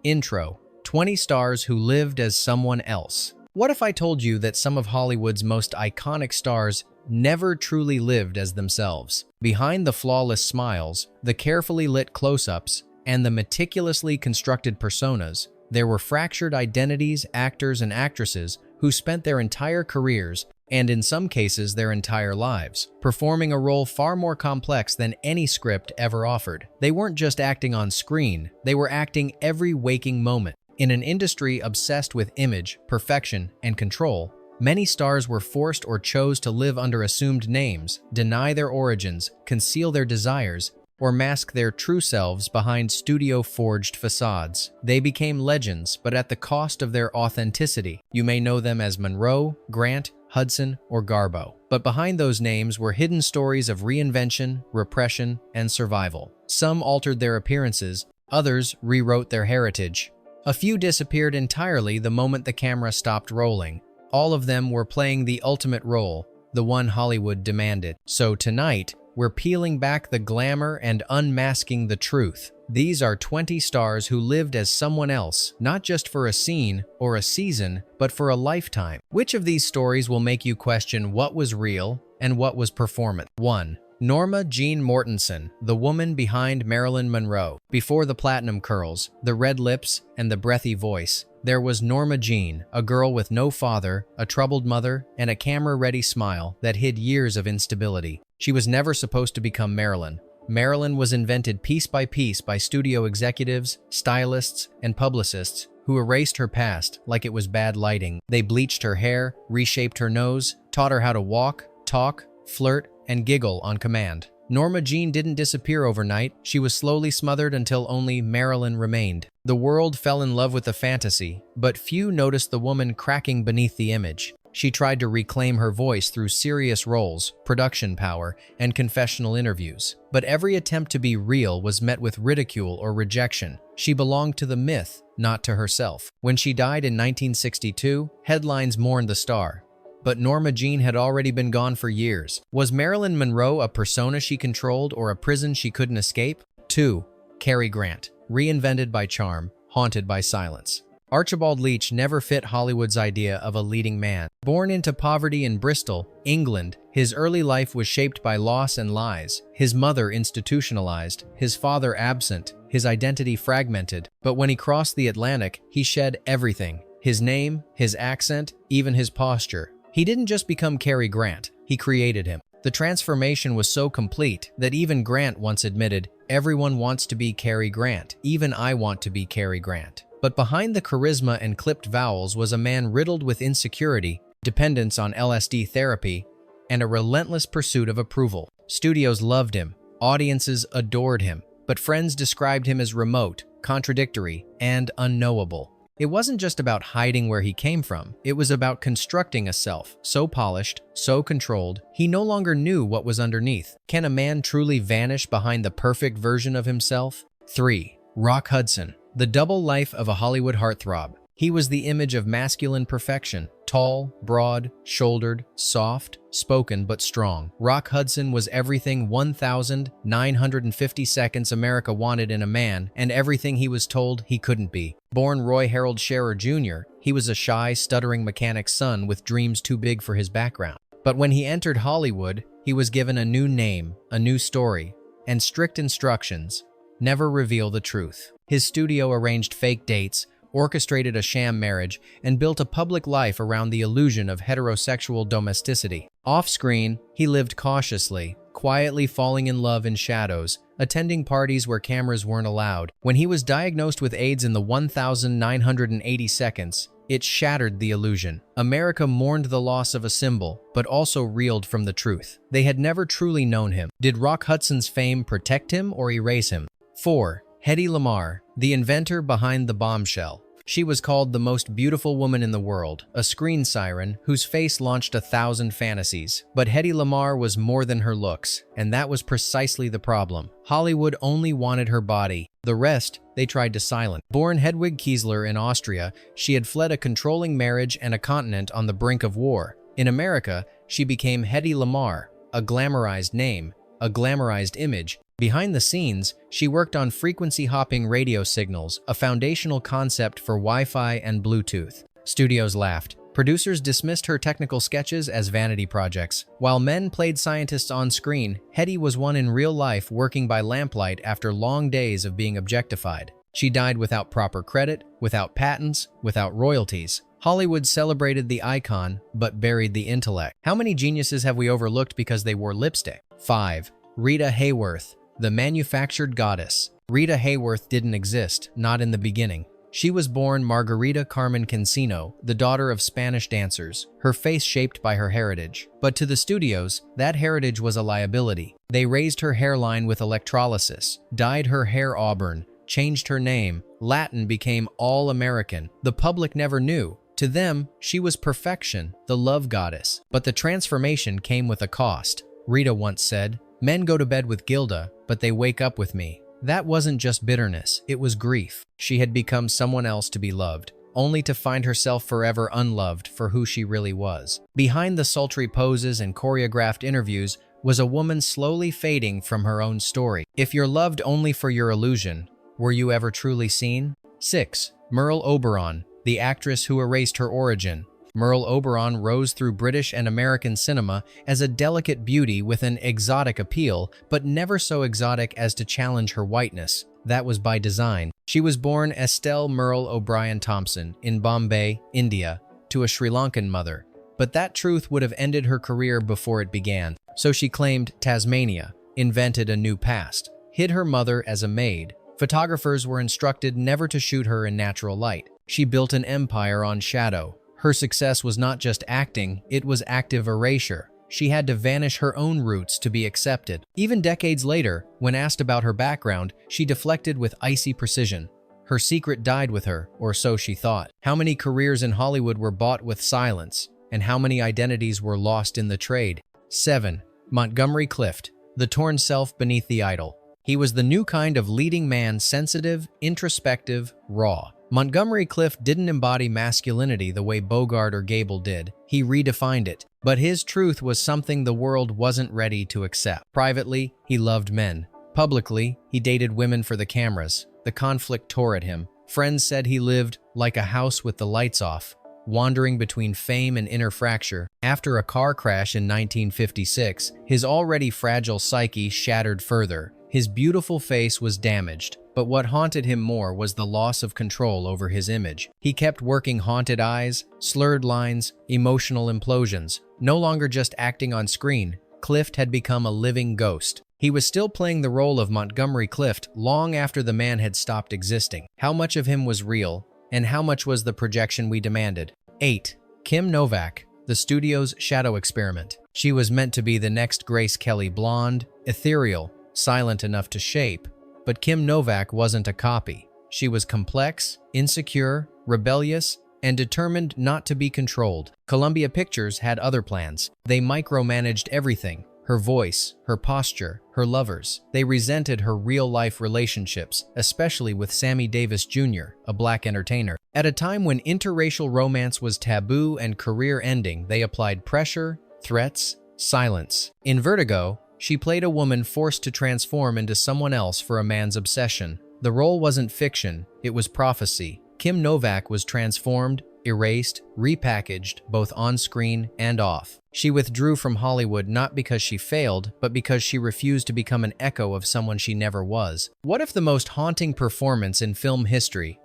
Intro: 20 stars who lived as someone else. What if I told you that some of Hollywood's most iconic stars never truly lived as themselves? Behind the flawless smiles, the carefully lit close-ups, and the meticulously constructed personas, there were fractured identities, actors and actresses who spent their entire careers, and in some cases their entire lives, performing a role far more complex than any script ever offered. They weren't just acting on screen, they were acting every waking moment. In an industry obsessed with image, perfection, and control, many stars were forced or chose to live under assumed names, deny their origins, conceal their desires, or mask their true selves behind studio-forged facades. They became legends, but at the cost of their authenticity. You may know them as Monroe, Grant, Hudson, or Garbo. But behind those names were hidden stories of reinvention, repression, and survival. Some altered their appearances, others rewrote their heritage. A few disappeared entirely the moment the camera stopped rolling. All of them were playing the ultimate role, the one Hollywood demanded. So tonight, we're peeling back the glamour and unmasking the truth. These are 20 stars who lived as someone else, not just for a scene or a season, but for a lifetime. Which of these stories will make you question what was real and what was performance? 1. Norma Jean Mortensen, the woman behind Marilyn Monroe. Before the platinum curls, the red lips, and the breathy voice, there was Norma Jean, a girl with no father, a troubled mother, and a camera-ready smile that hid years of instability. She was never supposed to become Marilyn. Marilyn was invented piece by piece by studio executives, stylists, and publicists who erased her past like it was bad lighting. They bleached her hair, reshaped her nose, taught her how to walk, talk, flirt, and giggle on command. Norma Jean didn't disappear overnight. She was slowly smothered until only Marilyn remained. The world fell in love with the fantasy, but few noticed the woman cracking beneath the image. She tried to reclaim her voice through serious roles, production power, and confessional interviews. But every attempt to be real was met with ridicule or rejection. She belonged to the myth, not to herself. When she died in 1962, headlines mourned the star. But Norma Jean had already been gone for years. Was Marilyn Monroe a persona she controlled or a prison she couldn't escape? 2. Cary Grant, reinvented by charm, haunted by silence. Archibald Leach never fit Hollywood's idea of a leading man. Born into poverty in Bristol, England, his early life was shaped by loss and lies. His mother institutionalized, his father absent, his identity fragmented. But when he crossed the Atlantic, he shed everything. His name, his accent, even his posture. He didn't just become Cary Grant, he created him. The transformation was so complete that even Grant once admitted, "Everyone wants to be Cary Grant. Even I want to be Cary Grant." But behind the charisma and clipped vowels was a man riddled with insecurity, dependence on LSD therapy, and a relentless pursuit of approval. Studios loved him, audiences adored him, but friends described him as remote, contradictory, and unknowable. It wasn't just about hiding where he came from. It was about constructing a self so polished, so controlled, he no longer knew what was underneath. Can a man truly vanish behind the perfect version of himself? 3. Rock Hudson, the double life of a Hollywood heartthrob. He was the image of masculine perfection, tall, broad, shouldered, soft, spoken but strong. Rock Hudson was everything 1,950 seconds America wanted in a man, and everything he was told he couldn't be. Born Roy Harold Scherer Jr., he was a shy, stuttering mechanic's son with dreams too big for his background. But when he entered Hollywood, he was given a new name, a new story, and strict instructions: never reveal the truth. His studio arranged fake dates, orchestrated a sham marriage, and built a public life around the illusion of heterosexual domesticity. Off-screen, he lived cautiously, quietly falling in love in shadows, attending parties where cameras weren't allowed. When he was diagnosed with AIDS in the 1,980 seconds, it shattered the illusion. America mourned the loss of a symbol, but also reeled from the truth. They had never truly known him. Did Rock Hudson's fame protect him or erase him? 4. Hedy Lamarr, the inventor behind the bombshell. She was called the most beautiful woman in the world, a screen siren whose face launched 1,000 fantasies. But Hedy Lamarr was more than her looks, and that was precisely the problem. Hollywood only wanted her body. The rest, they tried to silence. Born Hedwig Kiesler in Austria, she had fled a controlling marriage and a continent on the brink of war. In America, she became Hedy Lamarr, a glamorized name, a glamorized image, Behind the scenes, she worked on frequency-hopping radio signals, a foundational concept for Wi-Fi and Bluetooth. Studios laughed. Producers dismissed her technical sketches as vanity projects. While men played scientists on screen, Hetty was one in real life working by lamplight after long days of being objectified. She died without proper credit, without patents, without royalties. Hollywood celebrated the icon, but buried the intellect. How many geniuses have we overlooked because they wore lipstick? 5. Rita Hayworth, the manufactured goddess. Rita Hayworth didn't exist, not in the beginning. She was born Margarita Carmen Cancino, the daughter of Spanish dancers, her face shaped by her heritage. But to the studios, that heritage was a liability. They raised her hairline with electrolysis, dyed her hair auburn, changed her name. Latin became all American. The public never knew. To them, she was perfection, the love goddess. But the transformation came with a cost. Rita once said, "Men go to bed with Gilda, but they wake up with me." That wasn't just bitterness, it was grief. She had become someone else to be loved, only to find herself forever unloved for who she really was. Behind the sultry poses and choreographed interviews was a woman slowly fading from her own story. If you're loved only for your illusion, were you ever truly seen? 6. Merle Oberon, the actress who erased her origin. Merle Oberon rose through British and American cinema as a delicate beauty with an exotic appeal, but never so exotic as to challenge her whiteness. That was by design. She was born Estelle Merle O'Brien Thompson in Bombay, India, to a Sri Lankan mother. But that truth would have ended her career before it began. So she claimed Tasmania, invented a new past, hid her mother as a maid. Photographers were instructed never to shoot her in natural light. She built an empire on shadow. Her success was not just acting, it was active erasure. She had to vanish her own roots to be accepted. Even decades later, when asked about her background, she deflected with icy precision. Her secret died with her, or so she thought. How many careers in Hollywood were bought with silence, and how many identities were lost in the trade? 7. Montgomery Clift, the torn self beneath the idol. He was the new kind of leading man, sensitive, introspective, raw. Montgomery Clift didn't embody masculinity the way Bogart or Gable did. He redefined it. But his truth was something the world wasn't ready to accept. Privately, he loved men. Publicly, he dated women for the cameras. The conflict tore at him. Friends said he lived like a house with the lights off, wandering between fame and inner fracture. After a car crash in 1956, his already fragile psyche shattered further. His beautiful face was damaged, but what haunted him more was the loss of control over his image. He kept working haunted eyes, slurred lines, emotional implosions. No longer just acting on screen, Clift had become a living ghost. He was still playing the role of Montgomery Clift long after the man had stopped existing. How much of him was real, and how much was the projection we demanded? 8. Kim Novak, the studio's shadow experiment. She was meant to be the next Grace Kelly, blonde, ethereal, silent enough to shape. But Kim Novak wasn't a copy. She was complex, insecure, rebellious, and determined not to be controlled. Columbia Pictures had other plans. They micromanaged everything: her voice, her posture, her lovers. They resented her real-life relationships, especially with Sammy Davis Jr., a black entertainer. At a time when interracial romance was taboo and career-ending, they applied pressure, threats, silence. In Vertigo, she played a woman forced to transform into someone else for a man's obsession. The role wasn't fiction, it was prophecy. Kim Novak was transformed, erased, repackaged, both on screen and off. She withdrew from Hollywood not because she failed, but because she refused to become an echo of someone she never was. What if the most haunting performance in film history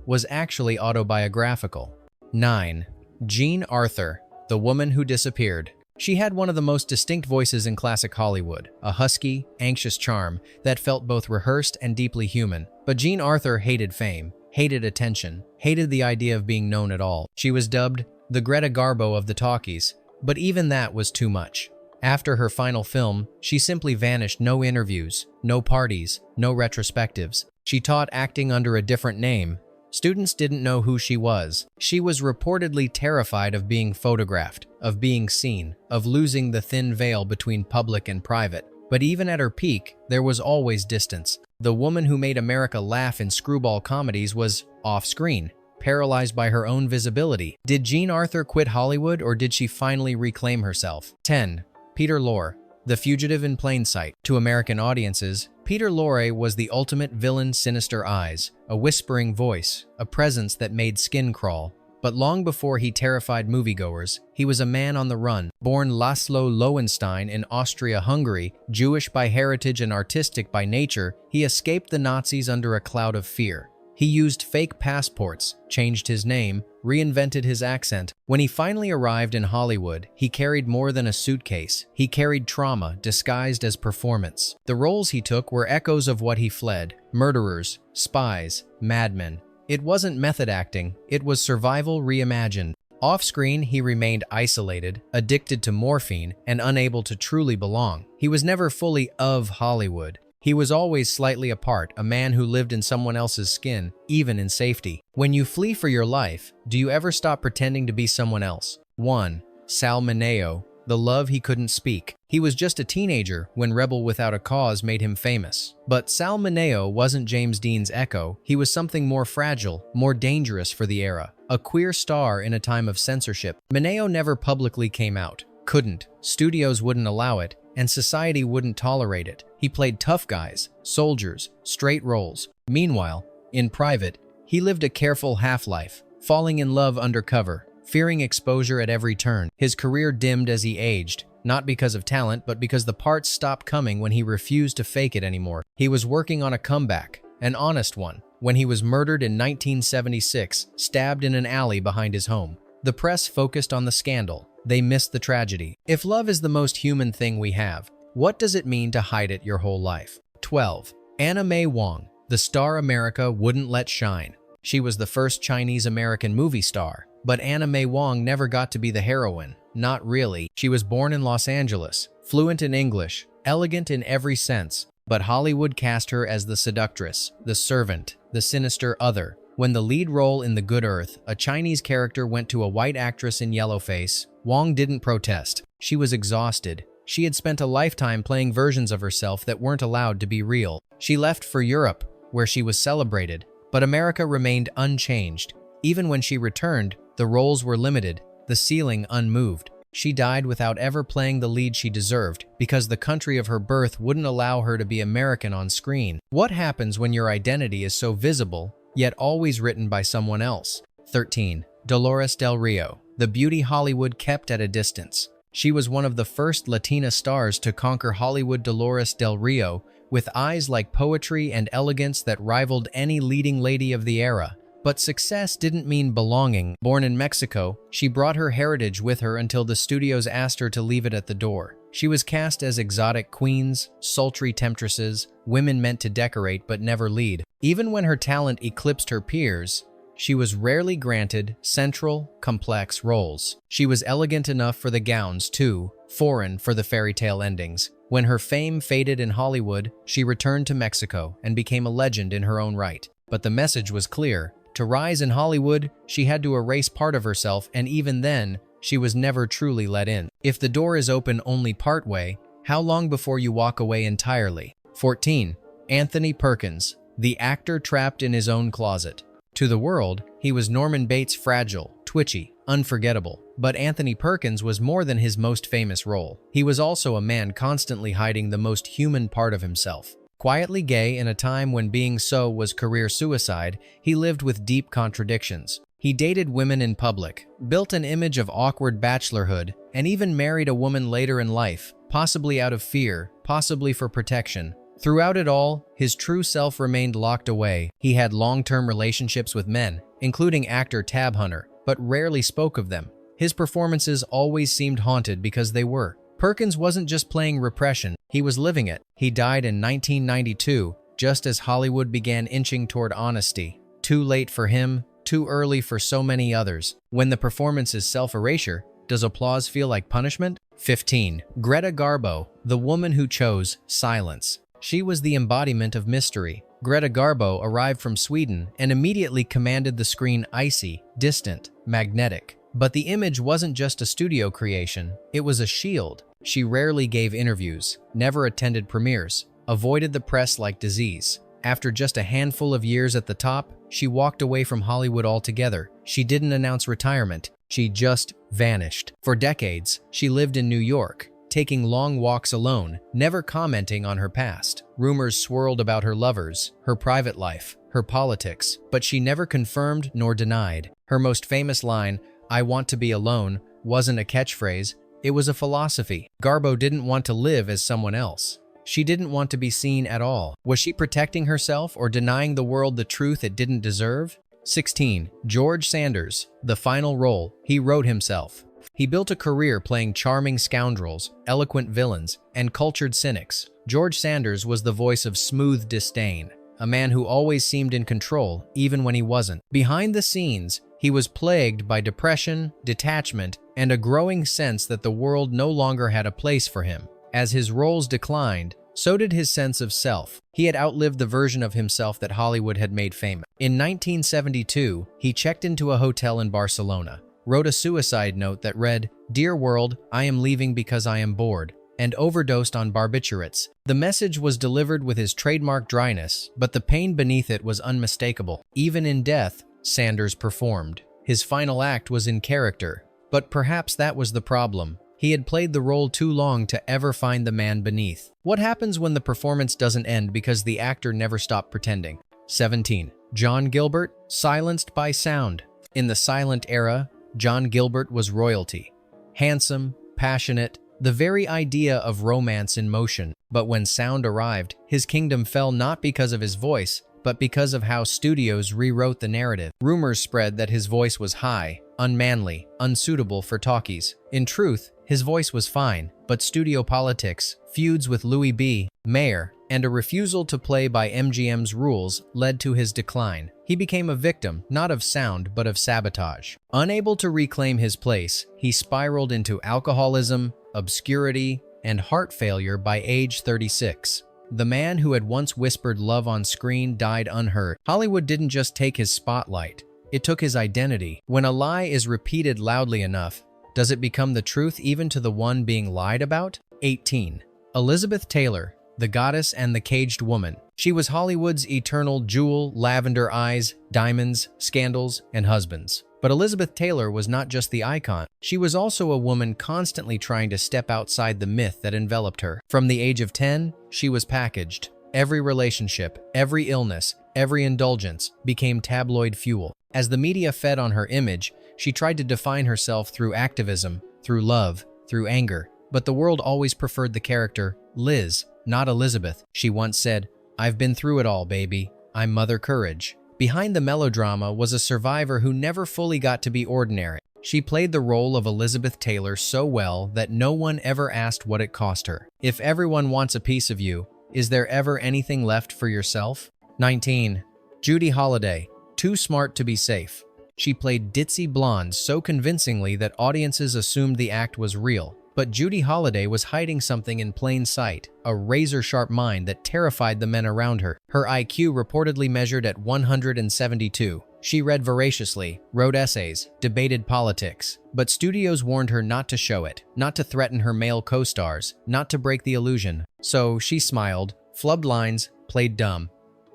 was actually autobiographical? 9. Jean Arthur, the woman who disappeared. She had one of the most distinct voices in classic Hollywood, a husky, anxious charm that felt both rehearsed and deeply human. But Jean Arthur hated fame, hated attention, hated the idea of being known at all. She was dubbed the Greta Garbo of the talkies, but even that was too much. After her final film, she simply vanished. No interviews, no parties, no retrospectives. She taught acting under a different name. Students didn't know who she was. She was reportedly terrified of being photographed, of being seen, of losing the thin veil between public and private. But even at her peak, there was always distance. The woman who made America laugh in screwball comedies was off-screen, paralyzed by her own visibility. Did Jean Arthur quit Hollywood, or did she finally reclaim herself? 10. Peter Lorre, The fugitive in plain sight. To American audiences, Peter Lorre was the ultimate villain, sinister eyes, a whispering voice, a presence that made skin crawl. But long before he terrified moviegoers, he was a man on the run. Born Laszlo Lowenstein in Austria-Hungary, Jewish by heritage and artistic by nature, he escaped the Nazis under a cloud of fear. He used fake passports, changed his name, reinvented his accent. When he finally arrived in Hollywood, he carried more than a suitcase. He carried trauma disguised as performance. The roles he took were echoes of what he fled: murderers, spies, madmen. It wasn't method acting, it was survival reimagined. Off-screen, he remained isolated, addicted to morphine, and unable to truly belong. He was never fully of Hollywood. He was always slightly apart, a man who lived in someone else's skin, even in safety. When you flee for your life, do you ever stop pretending to be someone else? 1. Sal Mineo, the love he couldn't speak. He was just a teenager when Rebel Without a Cause made him famous. But Sal Mineo wasn't James Dean's echo. He was something more fragile, more dangerous for the era. A queer star in a time of censorship. Mineo never publicly came out. Couldn't. Studios wouldn't allow it, and society wouldn't tolerate it. He played tough guys, soldiers, straight roles. Meanwhile, in private, he lived a careful half-life, falling in love undercover, fearing exposure at every turn. His career dimmed as he aged, not because of talent, but because the parts stopped coming when he refused to fake it anymore. He was working on a comeback, an honest one, when he was murdered in 1976, stabbed in an alley behind his home. The press focused on the scandal. They missed the tragedy. If love is the most human thing we have, what does it mean to hide it your whole life? 12. Anna May Wong, the star America wouldn't let shine. She was the first Chinese-American movie star, but Anna May Wong never got to be the heroine. Not really. She was born in Los Angeles, fluent in English, elegant in every sense, but Hollywood cast her as the seductress, the servant, the sinister other. When the lead role in The Good Earth, a Chinese character, went to a white actress in yellowface, Wong didn't protest. She was exhausted. She had spent a lifetime playing versions of herself that weren't allowed to be real. She left for Europe, where she was celebrated, but America remained unchanged. Even when she returned, the roles were limited, the ceiling unmoved. She died without ever playing the lead she deserved, because the country of her birth wouldn't allow her to be American on screen. What happens when your identity is so visible, yet always written by someone else? 13. Dolores Del Rio, the beauty Hollywood kept at a distance. She was one of the first Latina stars to conquer Hollywood. Dolores Del Rio, with eyes like poetry and elegance that rivaled any leading lady of the era. But success didn't mean belonging. Born in Mexico, she brought her heritage with her until the studios asked her to leave it at the door. She was cast as exotic queens, sultry temptresses, women meant to decorate but never lead. Even when her talent eclipsed her peers, she was rarely granted central, complex roles. She was elegant enough for the gowns, too, foreign for the fairy tale endings. When her fame faded in Hollywood, she returned to Mexico and became a legend in her own right. But the message was clear. To rise in Hollywood, she had to erase part of herself, and even then, she was never truly let in. If the door is open only partway, how long before you walk away entirely? 14. Anthony Perkins, the actor trapped in his own closet. To the world, he was Norman Bates' fragile, twitchy, unforgettable. But Anthony Perkins was more than his most famous role. He was also a man constantly hiding the most human part of himself. Quietly gay in a time when being so was career suicide, he lived with deep contradictions. He dated women in public, built an image of awkward bachelorhood, and even married a woman later in life, possibly out of fear, possibly for protection. Throughout it all, his true self remained locked away. He had long-term relationships with men, including actor Tab Hunter, but rarely spoke of them. His performances always seemed haunted because they were. Perkins wasn't just playing repression, he was living it. He died in 1992, just as Hollywood began inching toward honesty. Too late for him, too early for so many others. When the performance is self-erasure, does applause feel like punishment? 15. Greta Garbo, the woman who chose silence. She was the embodiment of mystery. Greta Garbo arrived from Sweden and immediately commanded the screen icy, distant, magnetic. But the image wasn't just a studio creation, it was a shield. She rarely gave interviews, never attended premieres, avoided the press like disease. After just a handful of years at the top, she walked away from Hollywood altogether. She didn't announce retirement, she just vanished. For decades, she lived in New York, taking long walks alone, never commenting on her past. Rumors swirled about her lovers, her private life, her politics, but she never confirmed nor denied. Her most famous line, "I want to be alone," wasn't a catchphrase, it was a philosophy. Garbo didn't want to live as someone else. She didn't want to be seen at all. Was she protecting herself or denying the world the truth it didn't deserve? 16. George Sanders, the final role, he wrote himself. He built a career playing charming scoundrels, eloquent villains, and cultured cynics. George Sanders was the voice of smooth disdain, a man who always seemed in control, even when he wasn't. Behind the scenes, he was plagued by depression, detachment, and a growing sense that the world no longer had a place for him. As his roles declined, so did his sense of self. He had outlived the version of himself that Hollywood had made famous. In 1972, he checked into a hotel in Barcelona, wrote a suicide note that read, "Dear world, I am leaving because I am bored," and overdosed on barbiturates. The message was delivered with his trademark dryness, but the pain beneath it was unmistakable. Even in death, Sanders performed. His final act was in character, but perhaps that was the problem. He had played the role too long to ever find the man beneath. What happens when the performance doesn't end because the actor never stopped pretending? 17. John Gilbert, silenced by sound. In the silent era, John Gilbert was royalty. Handsome, passionate, the very idea of romance in motion. But when sound arrived, his kingdom fell not because of his voice, but because of how studios rewrote the narrative. Rumors spread that his voice was high, unmanly, unsuitable for talkies. In truth, his voice was fine, but studio politics, feuds with Louis B. Mayer, and a refusal to play by MGM's rules led to his decline. He became a victim, not of sound, but of sabotage. Unable to reclaim his place, he spiraled into alcoholism, obscurity, and heart failure by age 36. The man who had once whispered love on screen died unheard. Hollywood didn't just take his spotlight, it took his identity. When a lie is repeated loudly enough, does it become the truth even to the one being lied about? 18. Elizabeth Taylor, the goddess and the caged woman. She was Hollywood's eternal jewel, lavender eyes, diamonds, scandals, and husbands. But Elizabeth Taylor was not just the icon. She was also a woman constantly trying to step outside the myth that enveloped her. From the age of 10, she was packaged. Every relationship, every illness, every indulgence became tabloid fuel. As the media fed on her image, she tried to define herself through activism, through love, through anger. But the world always preferred the character Liz, not Elizabeth. She once said, "I've been through it all, baby. I'm Mother Courage." Behind the melodrama was a survivor who never fully got to be ordinary. She played the role of Elizabeth Taylor so well that no one ever asked what it cost her. If everyone wants a piece of you, is there ever anything left for yourself? 19. Judy Holliday, too smart to be safe. She played ditzy blonde so convincingly that audiences assumed the act was real. But Judy Holliday was hiding something in plain sight, a razor-sharp mind that terrified the men around her. Her IQ reportedly measured at 172. She read voraciously, wrote essays, debated politics. But studios warned her not to show it, not to threaten her male co-stars, not to break the illusion. So she smiled, flubbed lines, played dumb.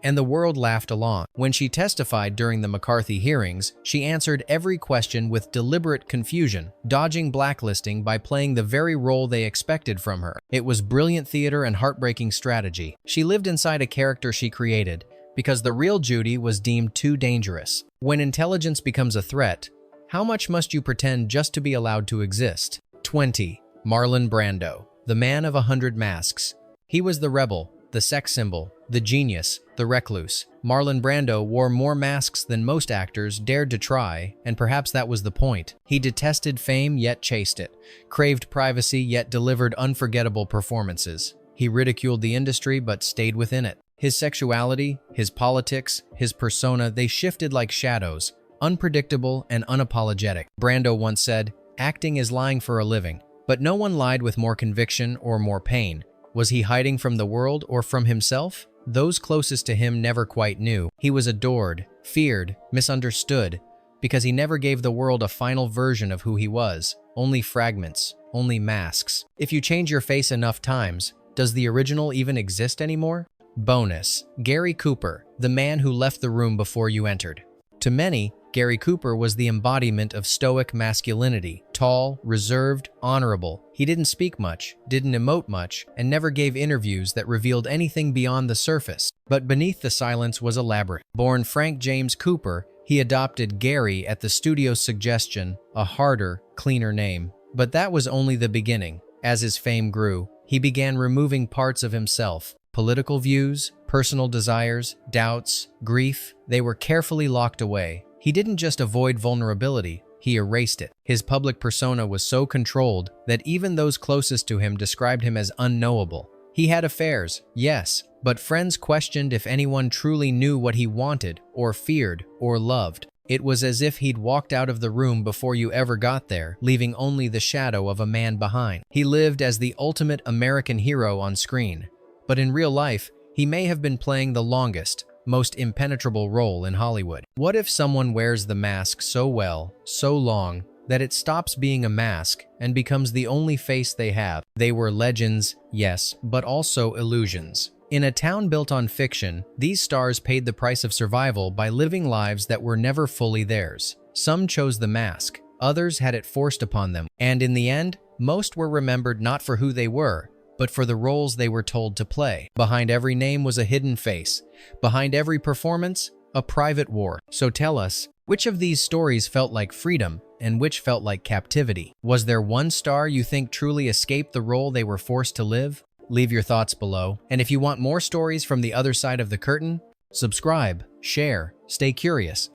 And the world laughed along. When she testified during the McCarthy hearings, she answered every question with deliberate confusion, dodging blacklisting by playing the very role they expected from her. It was brilliant theater and heartbreaking strategy. She lived inside a character she created, because the real Judy was deemed too dangerous. When intelligence becomes a threat, how much must you pretend just to be allowed to exist? 20. Marlon Brando, the man of 100 masks. He was the rebel, the sex symbol, the genius, the recluse. Marlon Brando wore more masks than most actors dared to try, and perhaps that was the point. He detested fame yet chased it, craved privacy yet delivered unforgettable performances. He ridiculed the industry but stayed within it. His sexuality, his politics, his persona, they shifted like shadows, unpredictable and unapologetic. Brando once said, "Acting is lying for a living." But no one lied with more conviction or more pain. Was he hiding from the world or from himself? Those closest to him never quite knew. He was adored, feared, misunderstood, because he never gave the world a final version of who he was. Only fragments, only masks. If you change your face enough times, does the original even exist anymore? Bonus: Gary Cooper, the man who left the room before you entered. To many, Gary Cooper was the embodiment of stoic masculinity, tall, reserved, honorable. He didn't speak much, didn't emote much, and never gave interviews that revealed anything beyond the surface. But beneath the silence was elaborate. Born Frank James Cooper, he adopted Gary at the studio's suggestion, a harder, cleaner name. But that was only the beginning. As his fame grew, he began removing parts of himself. Political views, personal desires, doubts, grief, they were carefully locked away. He didn't just avoid vulnerability, he erased it. His public persona was so controlled that even those closest to him described him as unknowable. He had affairs, yes, but friends questioned if anyone truly knew what he wanted, or feared, or loved. It was as if he'd walked out of the room before you ever got there, leaving only the shadow of a man behind. He lived as the ultimate American hero on screen, but in real life, he may have been playing the longest, most impenetrable role in Hollywood. What if someone wears the mask so well, so long, that it stops being a mask and becomes the only face they have? They were legends, yes, but also illusions. In a town built on fiction, these stars paid the price of survival by living lives that were never fully theirs. Some chose the mask, others had it forced upon them, and in the end, most were remembered not for who they were, but for the roles they were told to play. Behind every name was a hidden face. Behind every performance, a private war. So tell us, which of these stories felt like freedom and which felt like captivity? Was there one star you think truly escaped the role they were forced to live? Leave your thoughts below. And if you want more stories from the other side of the curtain, subscribe, share, stay curious.